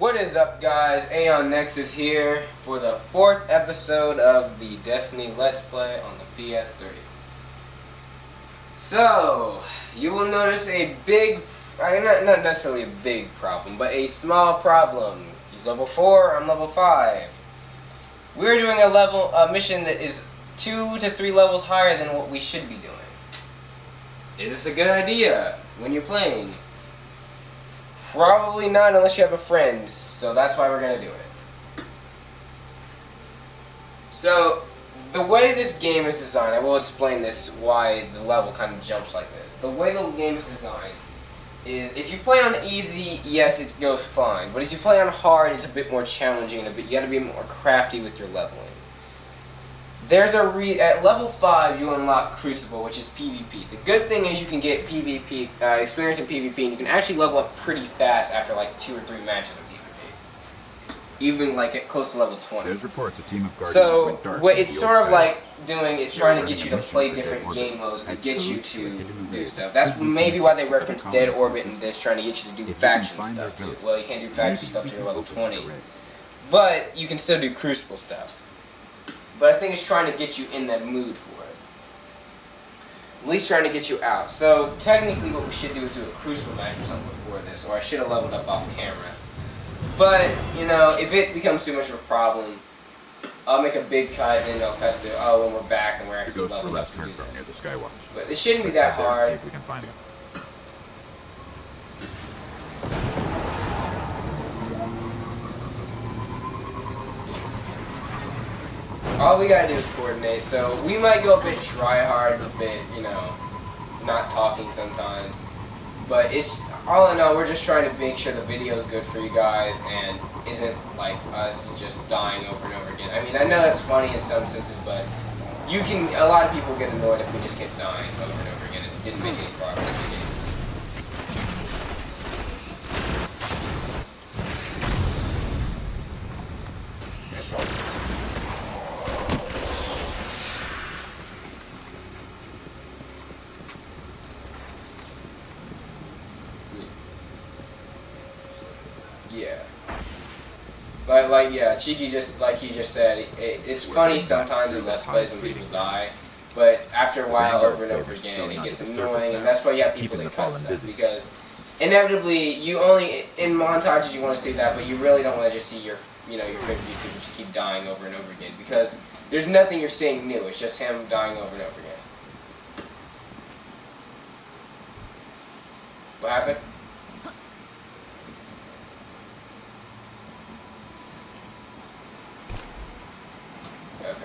What is up, guys? Aeon Nexus here for the 4th episode of the Destiny Let's Play on the PS3. So, you will notice a big, not necessarily a big problem, but a small problem. He's level 4, I'm level 5. We're doing a mission that is 2 to 3 levels higher than what we should be doing. Is this a good idea when you're playing? Probably not unless you have a friend, so that's why we're going to do it. So, the way this game is designed, I will explain this, why the level kind of jumps like this. The way the game is designed is, if you play on easy, yes, it goes fine. But if you play on hard, it's a bit more challenging, and you got to be more crafty with your leveling. There's at level 5 you unlock Crucible, which is PvP. The good thing is you can get PvP experience in PvP, and you can actually level up pretty fast after like 2 or 3 matches of PvP. Even like at close to level 20. There's reports a team of guardians So went dark what in it's the sort old of like doing is trying to get you to play different game modes to get you to do stuff. That's maybe why they reference Dead Orbit in this, trying to get you to do faction stuff too. Well, you can't do faction stuff till you're level 20, but you can still do Crucible stuff. But I think it's trying to get you in that mood for it. At least trying to get you out. So technically what we should do is do a Crucible match or something before this, or I should have leveled up off camera. But, you know, if it becomes too much of a problem, I'll make a big cut and I'll cut to, oh, when we're back and we're actually leveled up to do this. But it shouldn't be that hard. See if we can find them. All we gotta do is coordinate, so we might go a bit try-hard, a bit, you know, not talking sometimes. But it's, all in all, we're just trying to make sure the video is good for you guys and isn't like us just dying over and over again. I mean, I know that's funny in some senses, but a lot of people get annoyed if we just kept dying over and over again and didn't make any progress in the game. Yeah. Yeah, Cheeky like he just said, it's funny sometimes in Let's Plays when people die, but after a while, over and over again, it gets annoying, and that's why you have people that cut stuff, because inevitably, in montages you want to see that, but you really don't want to just see your favorite YouTuber just keep dying over and over again, because there's nothing you're seeing new, it's just him dying over and over again. What happened? Okay.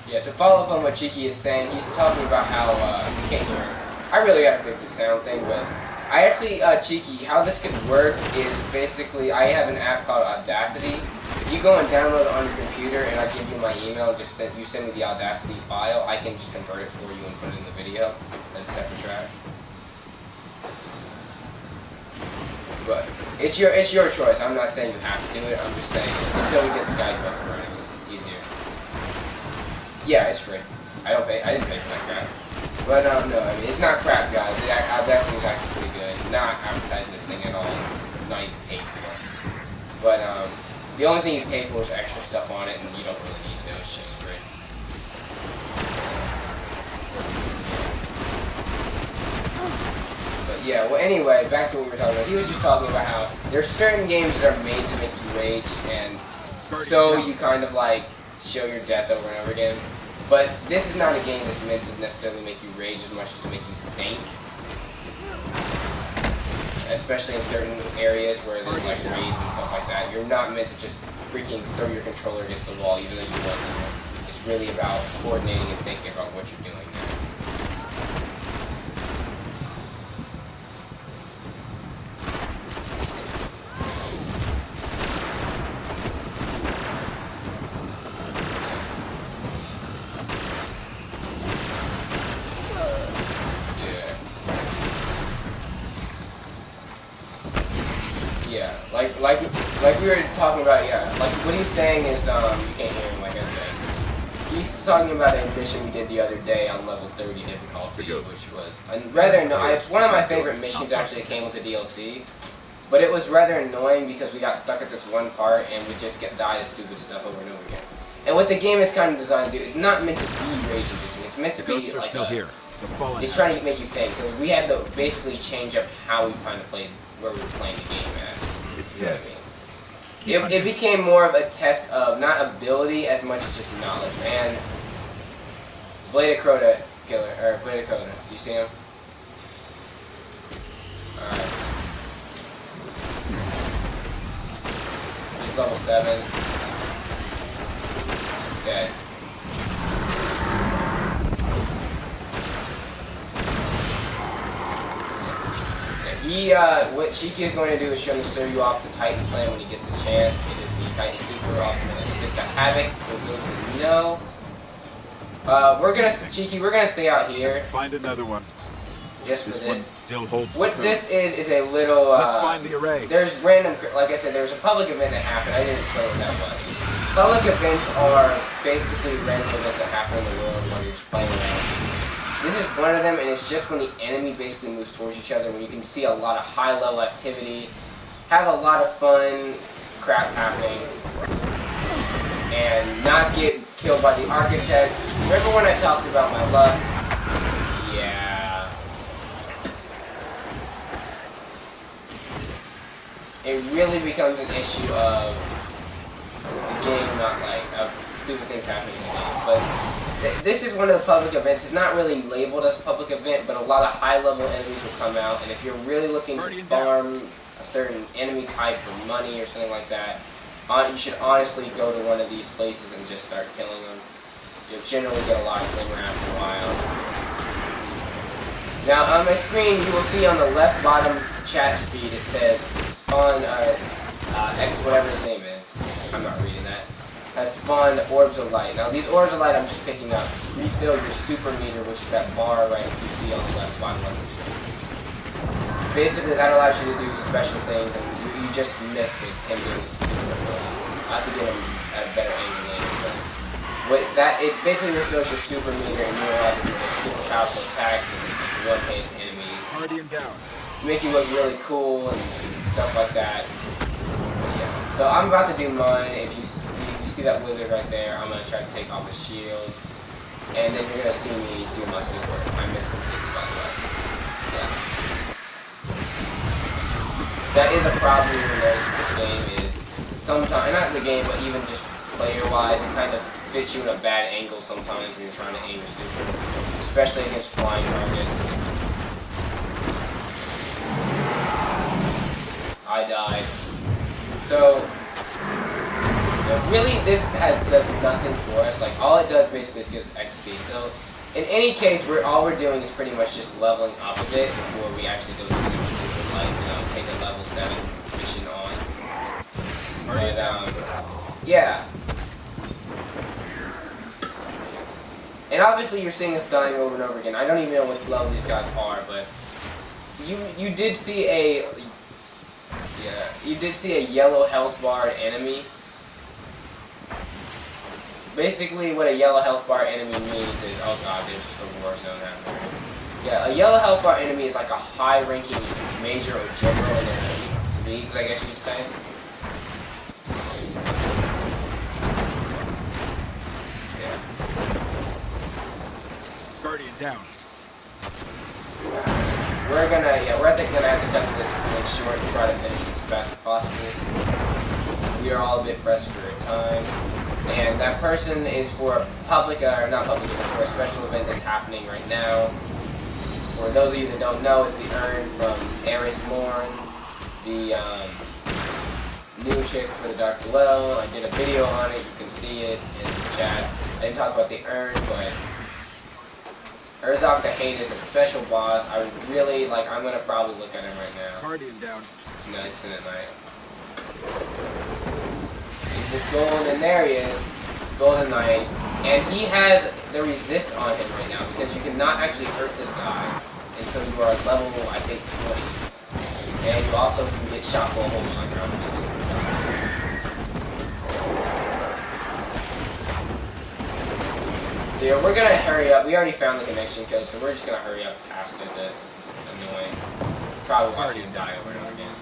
Yeah, to follow up on what Cheeky is saying, he's talking about how, you can't hear him. I really gotta fix the sound thing, but I actually, Cheeky, how this could work is basically, I have an app called Audacity. If you go and download it on your computer and I give you my email, you send me the Audacity file, I can just convert it for you and put it in the video as a separate track. But it's your choice. I'm not saying you have to do it, I'm just saying until we get Skype up and running, it's easier. Yeah, it's free. I didn't pay for that crap. But, no, I mean, it's not crap, guys. Audacity's actually pretty good. Not advertising this thing at all. It's not even paid for. But, the only thing you pay for is extra stuff on it, and you don't really need to. It's just free. But, yeah, well, anyway, back to what we were talking about. He was just talking about how there's certain games that are made to make you rage, and so you kind of, like, show your death over and over again. But this is not a game that's meant to necessarily make you rage as much as to make you think. Especially in certain areas where there's like raids and stuff like that. You're not meant to just freaking throw your controller against the wall even though you want to. It's really about coordinating and thinking about what you're doing next. Yeah, like we were talking about. Yeah, like what he's saying is you can't hear him. Like I said, he's talking about a mission we did the other day on level 30 difficulty, which was it's one of my favorite missions actually. That came with the DLC, but it was rather annoying because we got stuck at this one part and we just died of stupid stuff over and over again. And what the game is kind of designed to do is not meant to be rage inducing. It's meant to be like it's trying to make you think, because we had to basically change up how we kind of played, where we were playing the game at. You know what I mean? It became more of a test of not ability as much as just knowledge. Man, Blade of Crota killer, or Blade of Crota. Do you see him? Alright. He's level 7. Okay. What Shiki is going to do is trying to serve you off the Titan Slam when he gets the chance. It is the Titan Super, also known as Vista Havoc, for those that know. We're gonna stay out here. Find another one. Just for this. Still holds what this is a little, let's find the array. There's random, like I said, there's a public event that happened. I didn't explain what that was. Public events are basically random events that happen in the world while you're just playing around. This is one of them, and it's just when the enemy basically moves towards each other, when you can see a lot of high-level activity, have a lot of fun crap happening, and not get killed by the architects. Remember when I talked about my luck? Yeah. It really becomes an issue of the game, not like of stupid things happening in the game, but this is one of the public events. It's not really labeled as a public event, but a lot of high-level enemies will come out, and if you're really looking to farm a certain enemy type or money or something like that, you should honestly go to one of these places and just start killing them. You'll generally get a lot of glimmer after a while. Now, on my screen, you will see on the left bottom chat feed, it says spawn X whatever his name is. I'm not reading that. Has spawned orbs of light. Now these orbs of light I'm just picking up. Refill your super meter, which is that bar right you see on the left bottom of the screen. Basically that allows you to do special things, and you just missed this him doing this super ability. I have to get him at a better angle later, but it basically refills your super meter, and you're allowed to do those super powerful attacks and one-hit enemies. Guardian down. Make you look really cool and stuff like that. But yeah. So I'm about to do mine. If you see that wizard right there, I'm going to try to take off his shield, and then you're going to see me do my super. I missed completely, by the way. Yeah. That is a problem you will notice with this game is sometimes, not the game, but even just player-wise, it kind of fits you in a bad angle sometimes when you're trying to aim your super, especially against flying targets. I died. So, really, this does nothing for us. Like, all it does basically is gives XP. So, in any case, all we're doing is pretty much just leveling up a bit before we actually go to this super, like, take a level 7 mission on. But, yeah. And obviously, you're seeing us dying over and over again. I don't even know what level these guys are, but you did see a yellow health bar enemy. Basically, what a yellow health bar enemy means is, oh god, there's just a war zone happening. Yeah, a yellow health bar enemy is like a high-ranking major or general in their leagues, I guess you could say. Yeah. Guardian down. We're gonna have to cut this short and try to finish this as fast as possible. We are all a bit pressed for time. And that person is for a public, or not public, but for a special event that's happening right now. For those of you that don't know, it's the urn from Eris Morn, the new chick for the Dark Below. I did a video on it, you can see it in the chat. I didn't talk about the urn, but Urza Kahn is a special boss. I really, I'm gonna probably look at him right now. Guardian down. Nice Senate Knight. He's a golden, there he is, Golden Knight, and he has the resist on him right now, because you cannot actually hurt this guy until you are level, I think, 20. And you also can get shot full of holes on your other skin. So yeah, we're gonna hurry up. We already found the connection code, so we're just gonna hurry up past this. This is annoying. Probably watching us die over and over again.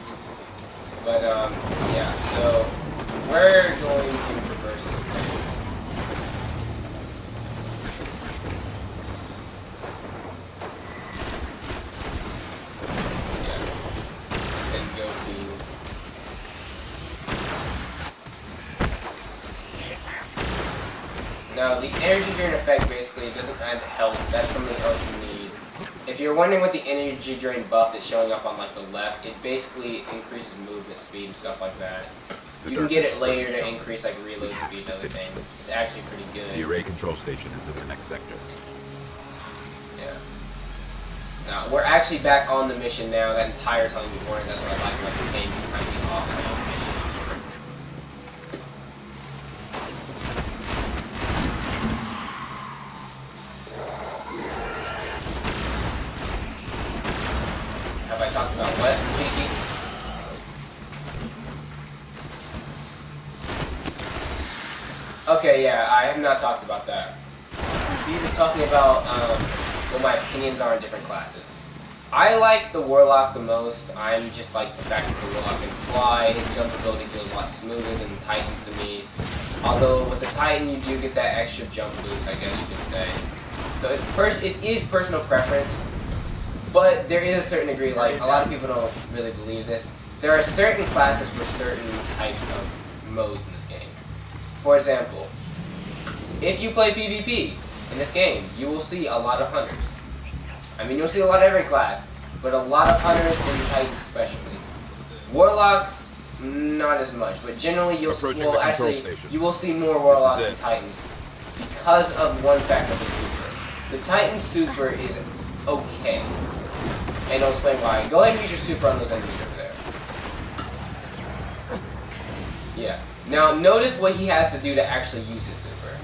But yeah, so we're going to traverse this place. Yeah. Then go to. Now, the energy drain effect basically doesn't add health. That's something else you need. If you're wondering what the energy drain buff that's showing up on like the left, it basically increases movement speed and stuff like that. You can get it later to increase like reload speed and other things. It's actually pretty good. The array control station is in the next sector. Yeah. Now, we're actually back on the mission now. That entire time we weren't. That's what I like about this game. You can kind of be off and on the mission. Have I talked about what, Kiki? Okay, yeah, I have not talked about that. He was talking about what my opinions are on different classes. I like the Warlock the most. I'm just like the fact that the Warlock can fly. His jump ability feels a lot smoother than the Titans to me. Although with the Titan you do get that extra jump boost, I guess you could say. So it is personal preference. But there is a certain degree, like, a lot of people don't really believe this. There are certain classes for certain types of modes in this game. For example, if you play PvP in this game, you will see a lot of hunters. I mean, you'll see a lot of every class, but a lot of hunters and Titans especially. Warlocks, not as much, but generally you will see more Warlocks and Titans because of one fact of the super. The Titan super is okay. And I'll explain why. Go ahead and use your super on those enemies over there. Yeah. Now, notice what he has to do to actually use his super.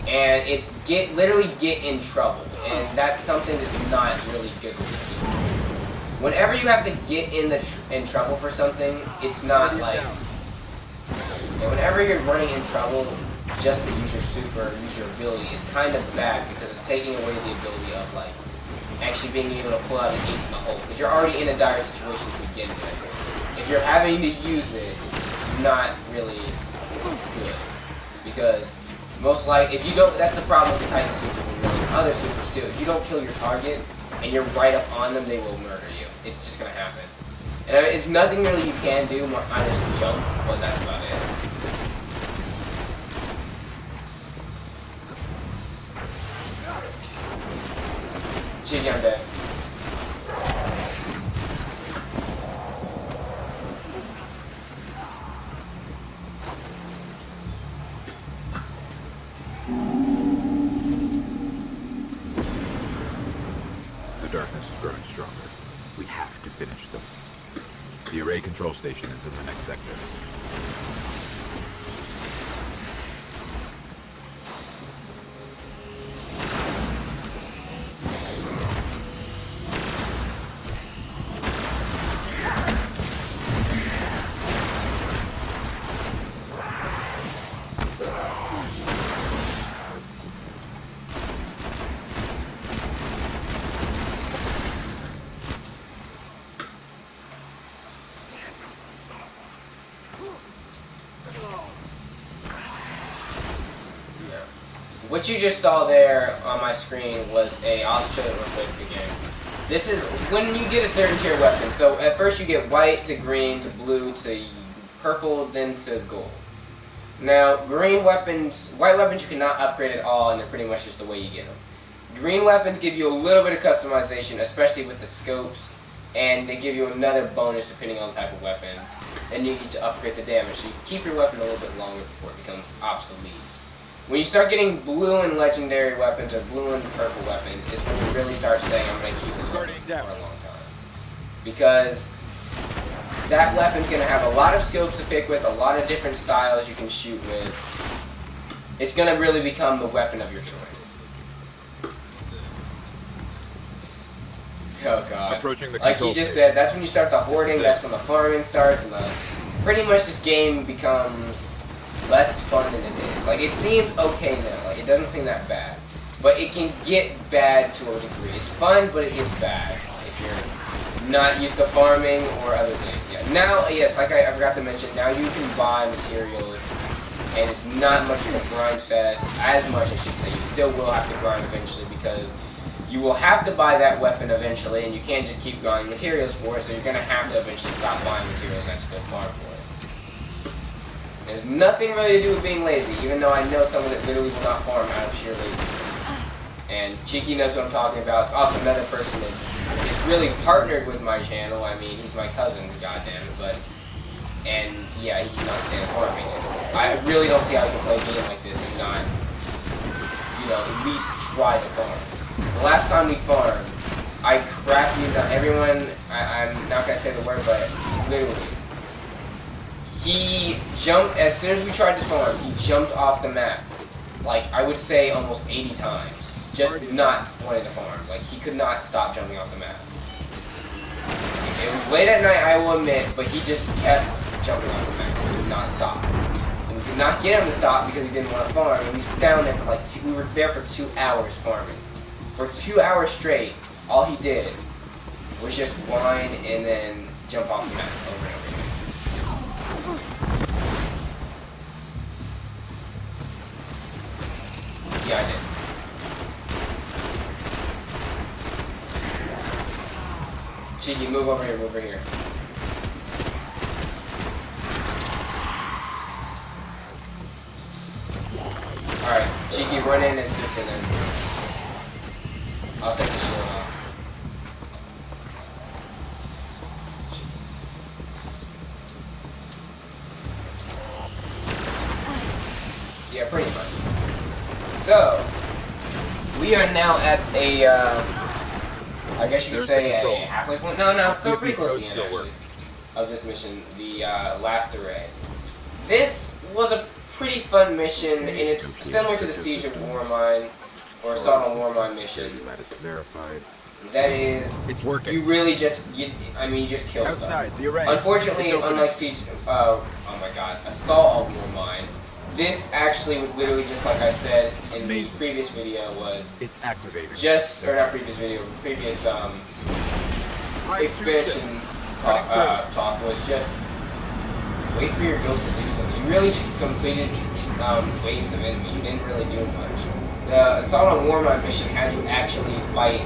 And it's literally get in trouble. And that's something that's not really good with the super. Whenever you have to get in trouble for something, it's not like... Yeah, whenever you're running in trouble just to use your super or use your ability, it's kind of bad because it's taking away the ability of, like, actually being able to pull out an ace in the hole. Because you're already in a dire situation to begin with. If you're having to use it, it's not really good. Because most likely, if you don't, that's the problem with the Titan super and other supers too. If you don't kill your target and you're right up on them, they will murder you. It's just gonna happen. And it's nothing really you can do minus jump, but that's about it. Jiggy, I'm dead. The darkness is growing stronger. We have to finish them. The array control station is in the next sector. What you just saw there on my screen was I'll show it real quick again. This is when you get a certain tier weapon. So at first you get white to green to blue to purple, then to gold. Now white weapons you cannot upgrade at all, and they're pretty much just the way you get them. Green weapons give you a little bit of customization, especially with the scopes, and they give you another bonus depending on the type of weapon. And you need to upgrade the damage, so you can keep your weapon a little bit longer before it becomes obsolete. When you start getting blue and legendary weapons or blue and purple weapons is when you really start saying, I'm going to keep this weapon for a long time. Because that weapon's going to have a lot of scopes to pick with, a lot of different styles you can shoot with. It's going to really become the weapon of your choice. Oh god. Approaching the Like he control just station. said, that's when you start the hoarding, that's when the farming starts, and pretty much this game becomes less fun than it is. Like, it seems okay now, like, it doesn't seem that bad. But it can get bad to a degree. It's fun, but it gets bad if you're not used to farming or other things. Yeah. Now, yes, like I forgot to mention, now you can buy materials, and it's not much of a grind fest, as much I should say. You still will have to grind eventually, because you will have to buy that weapon eventually, and you can't just keep grinding materials for it, so you're going to have to eventually stop buying materials and actually go farm for it. There's nothing really to do with being lazy, even though I know someone that literally will not farm out of sheer laziness. And Cheeky knows what I'm talking about. It's also another person that is really partnered with my channel. I mean, he's my cousin, goddammit, but... And, yeah, he cannot stand farming. And I really don't see how he can play a game like this and not, you know, at least try to farm. The last time we farmed, I crapped you down. Everyone, I'm not going to say the word, but literally. He jumped, as soon as we tried to farm, he jumped off the map. Like, I would say almost 80 times. Just not wanting to farm. Like, he could not stop jumping off the map. It was late at night, I will admit, but he just kept jumping off the map. He would not stop. And we could not get him to stop because he didn't want to farm. And we were down there for like we were there for 2 hours farming. For 2 hours straight, all he did was just whine and then jump off the map over and over again. Yeah, I did. Cheeky, move over here, move over here. Alright, Cheeky, run in and sit for them. I'll take the shield off. Yeah, pretty much. So, we are now at a, I guess you could say a halfway point. No, we're pretty close to the end, actually, of this mission, the last array. This was a pretty fun mission, and it's similar to the Siege of Warmind, or Assault on Warmind mission. That is, It's working. you really just, you just kill Outside, stuff. the array. Unfortunately, It's opening. unlike Siege, oh my god, Assault on Warmind, this actually would literally, just like I said in the Amazing. previous video, was It's activating. just, or not previous video, previous expansion talk was just wait for your ghost to do something. You really just completed waves of enemies. You didn't really do much. The Assault on Warmind mission had you actually fight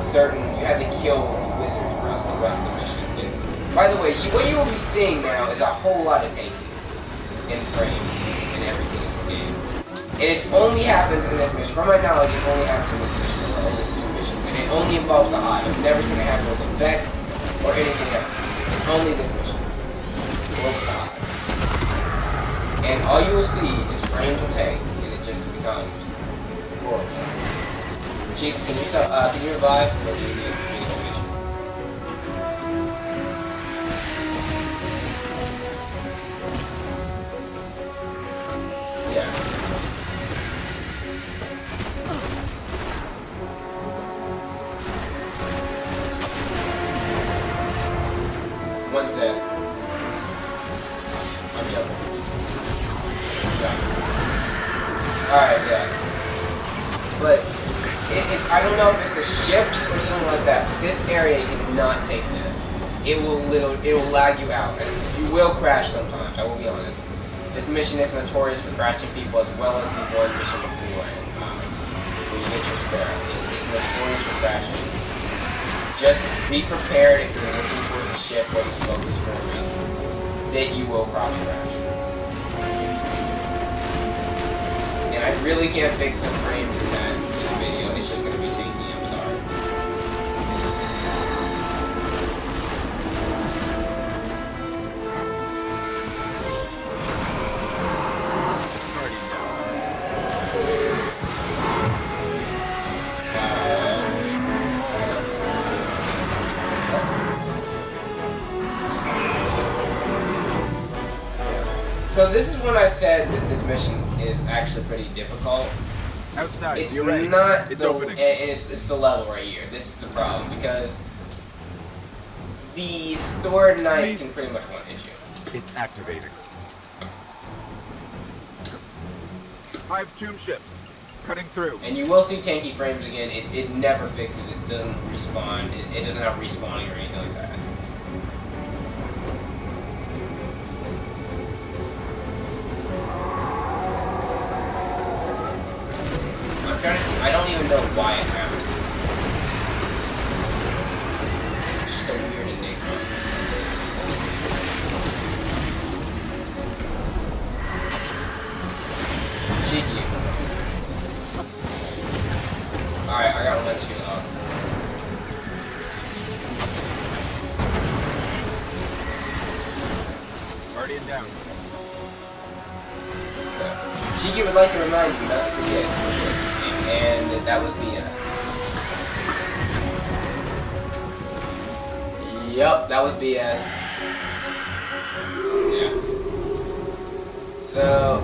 you had to kill the wizards for us the rest of the mission. And by the way, what you will be seeing now is a whole lot of taking in frames and everything in this game. And it only happens in this mission. From my knowledge, it only happens in this mission. There are only 3 missions. And it only involves a hive. I've never seen it happen with the Vex or anything else. It's only this mission. Oh god. And all you will see is frames will take, and it just becomes horrible. Chief, can you revive? Or do you need a mission? Yeah. One's dead. I'm jumping. Yeah. Alright, yeah. But it's I don't know if it's the ships or something like that, but this area cannot take this. It will lag you out, and you will crash sometimes, I will be honest. This mission is notorious for crashing people, as well as the one mission before, where you get your sparrow. It's notorious for crashing. Just be prepared if you're looking towards a ship where the smoke is forming, that you will probably crash. And I really can't fix the frames in that video. It's just going to be taking me. I'm sorry. So this is when I said that this mission is actually pretty difficult. Outside, It's the array. not It's the, opening. and it's the level right here. This is the problem, because the sword knights can pretty much one-hit you. It's activating. Hive tomb ship. Cutting through. And you will see tanky frames again. It never fixes. It doesn't respawn. It doesn't have respawning or anything like that. I'm trying to see. I don't even know why it happens. It's just a weird enigma. Cheeky. Alright, I got one shield off. Guardian down. Cheeky would like to remind you not to forget this game, and that was BS. Yup, that was BS. Yeah. So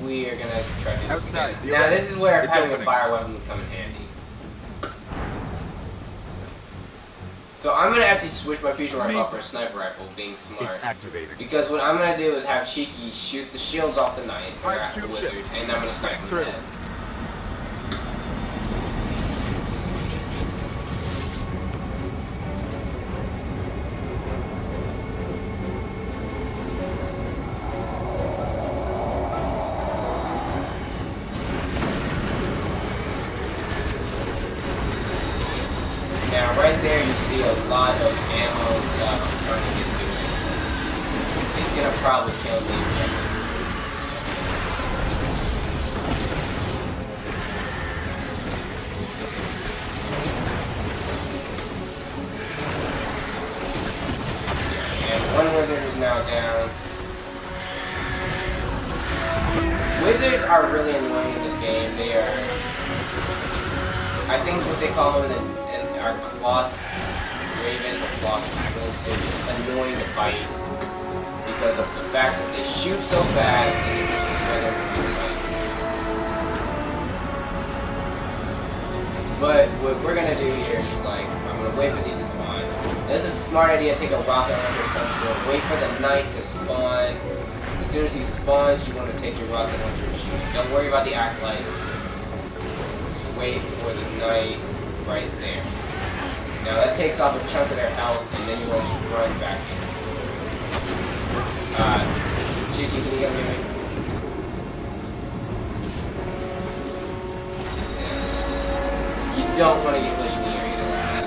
we are gonna try to do this Outside, again. you're Now right. this is where It's having a opening. fire weapon would come in handy. So I'm gonna actually switch my fusion rifle out for a sniper rifle, being smart. It's activating. Because what I'm gonna do is have Cheeky shoot the shields off the knight, or Alright, at the shoot wizard, shit. and I'm gonna snipe him Through. dead. Now, right there, you see a lot of ammo and stuff. I'm trying to get to it. It's gonna probably kill me. And one wizard is now down. Wizards are really annoying in this game. They are, I think what they call them are cloth ravens or cloth eagles. They're just annoying to fight because of the fact that they shoot so fast and they're just annoying to fight. But what we're gonna do here is like, I'm gonna wait for these to spawn. This is a smart idea, take a rocket launcher of some sort, wait for the knight to spawn. As soon as he spawns, you want to take your rocket launcher and shoot him. Don't worry about the acolytes. Just wait for the knight right there. Now that takes off a chunk of their health, and then you want to just run back in. Cheeky, can you get me? Yeah. You don't want to get pushed in the area like that.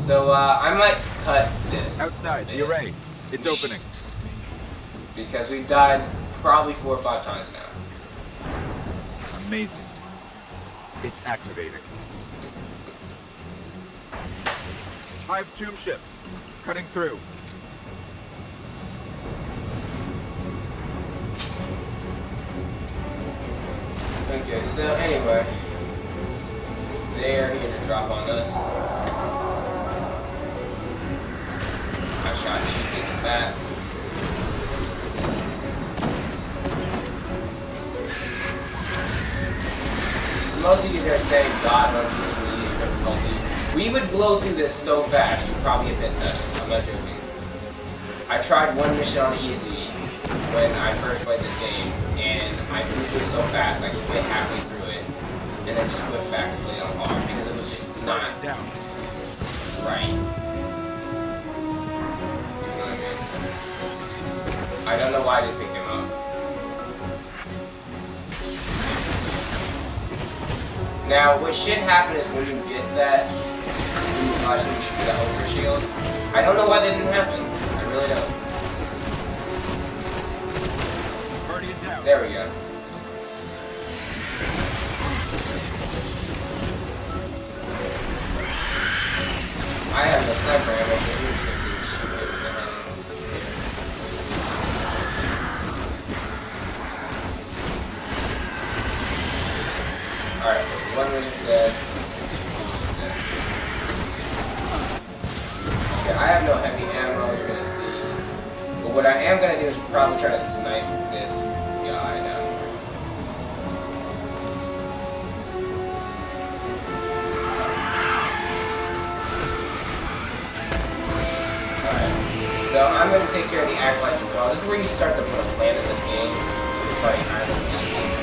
So, I might cut this. Outside, the array. It's opening. Because we've died probably 4 or 5 times now. Amazing. It's activating. Hive tomb ship. Cutting through. Okay, so anyway, they are here to drop on us. I shot Cheeky in the back. Most of you are saying God runs this really easy difficulty. We would blow through this so fast, you'd probably get pissed at us. I'm not joking. I tried one mission on easy when I first played this game, and I blew through it so fast I could quit halfway through it, and then just quit back and play it on hard because it was just not Down. right. You know what I mean? I don't know why I didn't pick him up. Now, what should happen is when you get that, you should get an over shield. I don't know why that didn't happen. I really don't. Guardian down. There we go. I have the sniper ammo, so you're just gonna see me shoot it with the hand. Alright, one wizard's dead. Two wizards dead. Okay, I have no heavy ammo, you're gonna see. But what I am gonna do is probably try to snipe this guy down here. going to take care of the Acolytes and Thralls. This is where you start to put a plan in this game. So you're fighting Island enemies.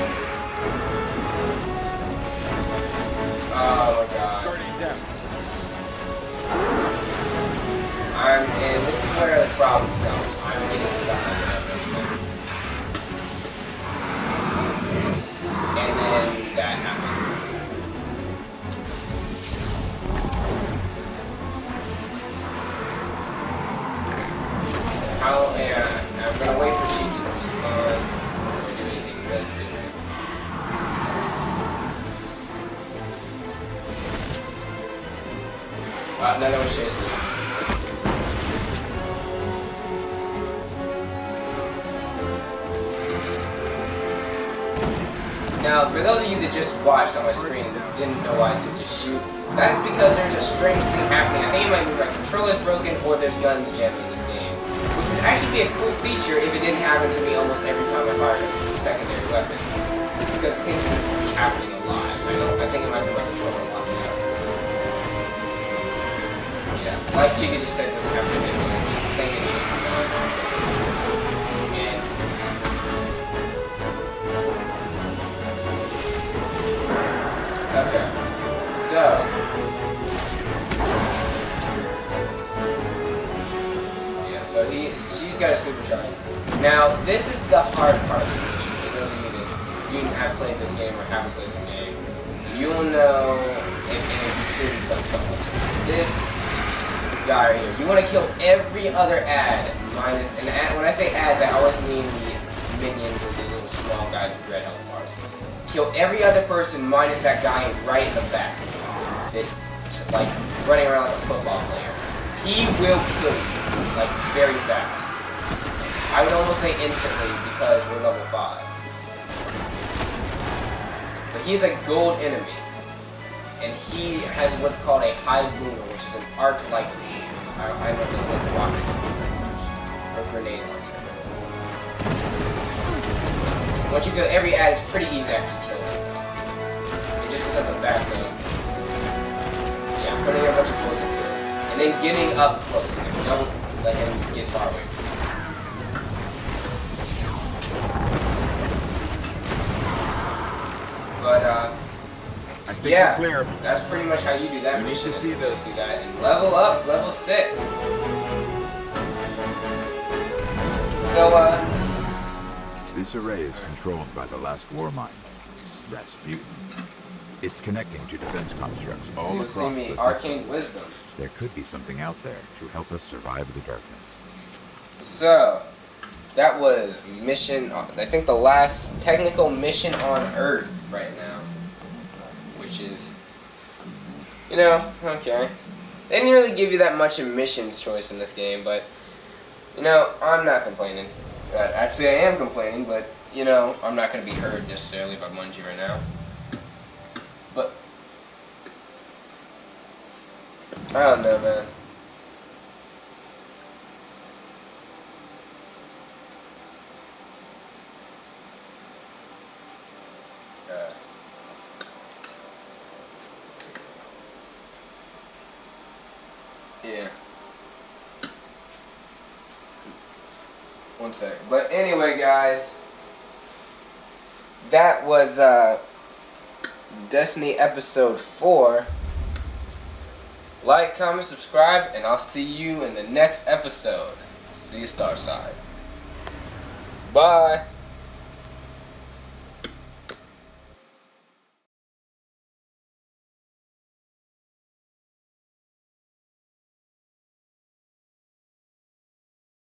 Oh my god. Guardian down. And this is where the problem comes. I'm getting stuck on something. And then that happens. I'm gonna wait for Cheeky to respond or do anything real stupid. No, that was chasing me. Now, for those of you that just watched on my screen and didn't know why I did just shoot, that is because there's a strange thing happening. I think it might be my controller's broken or there's guns jamming in this game. Which would actually be a cool feature if it didn't happen to me almost every time I fired a secondary weapon. Because it seems to be happening a lot. I think it might be my controller locking out. Yeah, like Chica just said, it doesn't have to be so I think it's just okay, so yeah, so she's got a supercharge. Now this is the hard part of this mission. For those of you that didn't have played this game or haven't played this game, you'll know if you've seen some stuff like this. This guy right here, you want to kill every other ad minus, and when I say ads, I always mean the minions or the little small guys with red health bars. Kill every other person minus that guy right in the back. It's like running around like a football player. He will kill you, like very fast. I would almost say instantly because we're level 5. But he's a gold enemy. And he has what's called a high boomer, which is an arc like I don't know what rocket launcher or grenade launcher. Once you kill every ad, it's pretty easy to actually kill him. It just becomes a fact of, yeah, putting a bunch of close into it. And then getting up close to him. Don't let him get far away from you. But, I think yeah, we're clear. that's pretty much how you do that You need mission. to see this. See that. And level up, level 6. So, This array is controlled by the last war mind, Rasputin. It's connecting to defense constructs all you'll across see me, the Arcane system. Wisdom. There could be something out there to help us survive the darkness. So, that was mission, I think the last technical mission on Earth right now. Which is, you know, okay. They didn't really give you that much of missions choice in this game, but, you know, I'm not complaining. Actually, I am complaining, but, you know, I'm not going to be heard necessarily by Bungie right now. But, I don't know, man. Yeah. One sec. But anyway, guys, that was Destiny episode 4. Like, comment, subscribe, and I'll see you in the next episode. See you, Starside. Bye.